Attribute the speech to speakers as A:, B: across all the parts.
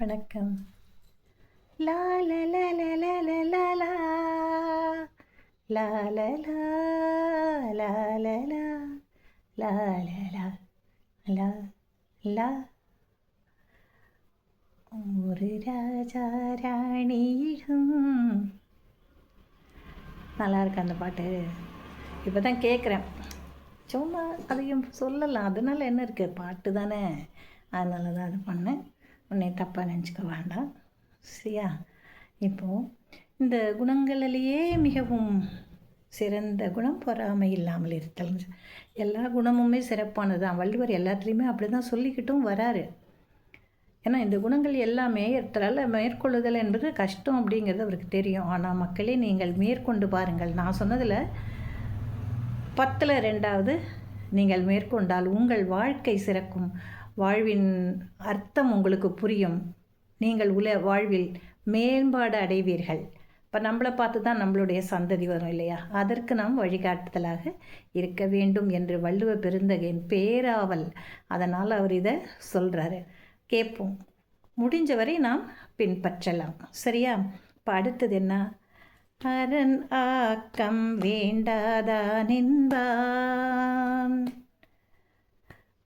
A: வணக்கம். லா லா லா லா லா லா லா லா. லா லா லா லா லா லா. லா லா லா லா லா. ஒரு ராஜா ராணியிடம். நல்லா இருக்கு அந்த பாட்டு. இப்போ தான் கேட்குறேன். சும்மா அதையும் சொல்லலாம், அதனால என்ன இருக்குது, பாட்டு தானே. அதனால தான் அது பண்ணேன். உன்னை தப்பாக நினச்சிக்க வேண்டாம், சரியா? இப்போது இந்த குணங்களிலேயே மிகவும் சிறந்த குணம் பொறாமை இல்லாமல் இருத்தல். எல்லா குணமுமே சிறப்பானது தான். வள்ளுவர் எல்லாத்துலேயுமே அப்படி தான் சொல்லிக்கிட்டும் வராரு. ஏன்னா இந்த குணங்கள் எல்லாமே ஒருத்தரால் மேற்கொள்ளுதல் என்பது கஷ்டம் அப்படிங்கிறது அவருக்கு தெரியும். ஆனால் மக்களே, நீங்கள் மேற்கொண்டு பாருங்கள். நான் சொன்னதில் 10ல் 2வது நீங்கள் மேற்கொண்டால் உங்கள் வாழ்க்கை சிறக்கும். வாழ்வின் அர்த்தம் உங்களுக்கு புரியும். நீங்கள் வாழ்வில் மேம்பாடு அடைவீர்கள். இப்போ நம்மளை பார்த்து தான் நம்மளுடைய சந்ததி வரும் இல்லையா? அதற்கு நாம் வழிகாட்டுதலாக இருக்க வேண்டும் என்று வள்ளுவ பெருந்தகையின் பேராவல். அதனால் அவர் இதை சொல்கிறாரு. கேட்போம், முடிஞ்சவரை நாம் பின்பற்றலாம், சரியா? இப்போ அடுத்தது என்ன? அரண் ஆக்கம் வேண்டாதான் என்பான்,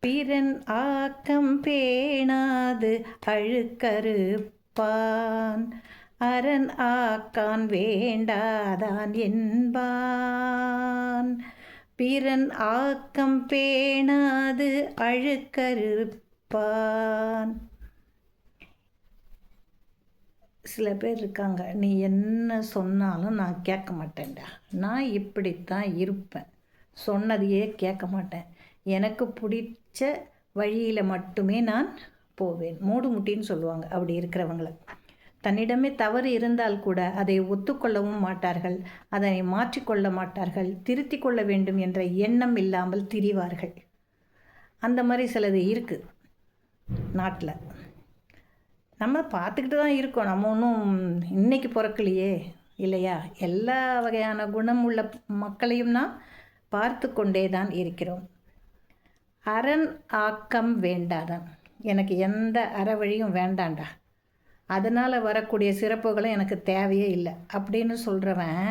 A: பிறன் ஆக்கம் பேணாது அழுக்கறுப்பான். அரண் ஆக்கான் வேண்டாதான் என்பான், பிறன் ஆக்கம் பேணாது அழுக்கறுப்பான். சில பேர் இருக்காங்க, நீ என்ன சொன்னாலும் நான் கேட்க மாட்டேன்டா, நான் இப்படித்தான் இருப்பேன், சொன்னதையே கேட்க மாட்டேன், எனக்கு பிடிச்ச வழியில் மட்டுமே நான் போவேன், மூடு முட்டின்னு சொல்லுவாங்க. அப்படி இருக்கிறவங்கள, தன்னிடமே தவறு இருந்தால் கூட அதை ஒத்துக்கொள்ளவும் மாட்டார்கள், அதனை மாற்றிக்கொள்ள மாட்டார்கள், திருத்தி கொள்ள வேண்டும் என்ற எண்ணம் இல்லாமல் திரிவார்கள். அந்த மாதிரி சிலது இருக்குது நாட்டில். நம்ம பார்த்துக்கிட்டு தான் இருக்கோம். நம்ம ஒன்றும் இன்றைக்கி பிறக்கலையே இல்லையா? எல்லா வகையான குணம் உள்ள மக்களையும் நாம் பார்த்து கொண்டே தான் இருக்கிறோம். அரண் ஆக்கம் வேண்டாதான், எனக்கு எந்த அறவழியும் வேண்டாண்டா, அதனால் வரக்கூடிய சிறப்புகளும் எனக்கு தேவையே இல்லை அப்படின்னு சொல்கிறவன்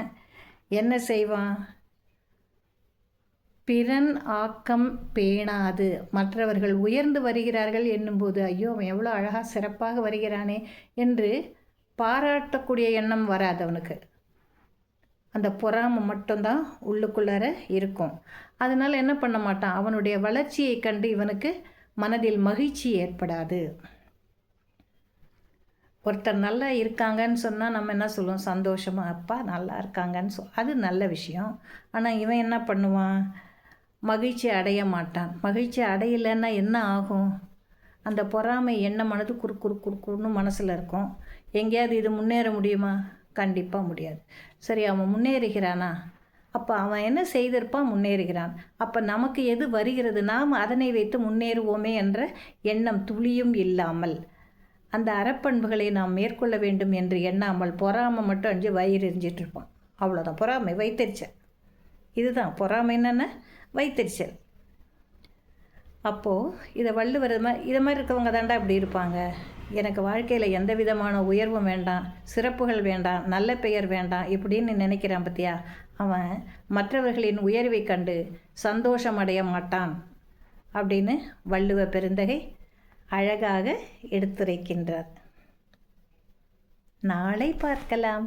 A: என்ன செய்வான்? பிறன் ஆக்கம் பேணாது, மற்றவர்கள் உயர்ந்து வருகிறார்கள் என்னும்போது, ஐயோ அவன் எவ்வளோ அழகாக சிறப்பாக வருகிறானே என்று பாராட்டக்கூடிய எண்ணம் வராது அவனுக்கு. அந்த பொறாமை மட்டும்தான் உள்ளுக்குள்ளார இருக்கும். அதனால் என்ன பண்ண மாட்டான்? அவனுடைய வளர்ச்சியை கண்டு இவனுக்கு மனதில் மகிழ்ச்சி ஏற்படாது. ஒருத்தர் நல்லா இருக்காங்கன்னு சொன்னால் நம்ம என்ன சொல்லுவோம்? சந்தோஷமாக, அப்பா நல்லா இருக்காங்கன்னு அது நல்ல விஷயம். ஆனால் இவன் என்ன பண்ணுவான்? மகிழ்ச்சி அடைய மாட்டான். மகிழ்ச்சி அடையலைன்னா என்ன ஆகும்? அந்த பொறாமை எண்ணமானது குறுக்குன்னு மனசில் இருக்கும். எங்கேயாவது இது முன்னேற முடியுமா? கண்டிப்பாக முடியாது. சரி, அவன் முன்னேறுகிறானா? அப்போ அவன் என்ன செய்திருப்பான்? முன்னேறுகிறான். அப்போ நமக்கு எது வருகிறது, நாம் அதனை வைத்து முன்னேறுவோமே என்ற எண்ணம் துளியும் இல்லாமல், அந்த அறப்பண்புகளை நாம் மேற்கொள்ள வேண்டும் என்று எண்ணாமல் பொறாமை மட்டும் அஞ்சு வயிறு எரிஞ்சிட்ருப்பான். அவ்வளோதான் பொறாமை, வைத்தறிச்சல். இதுதான் பொறாமை. என்னென்ன? வைத்தறிச்சல். அப்போது இதை வள்ளுவர் இதை மாதிரி இருக்கவங்க தாண்டா இப்படி இருப்பாங்க. எனக்கு வாழ்க்கையில் எந்த விதமான உயர்வும் வேண்டாம், சிறப்புகள் வேண்டாம், நல்ல பெயர் வேண்டாம் இப்படின்னு நினைக்கிறான் பற்றியா? அவன் மற்றவர்களின் உயர்வை கண்டு சந்தோஷம் அடைய மாட்டான் அப்படின்னு வள்ளுவ பெருந்தகை அழகாக எடுத்துரைக்கின்றார். நாளை பார்க்கலாம்.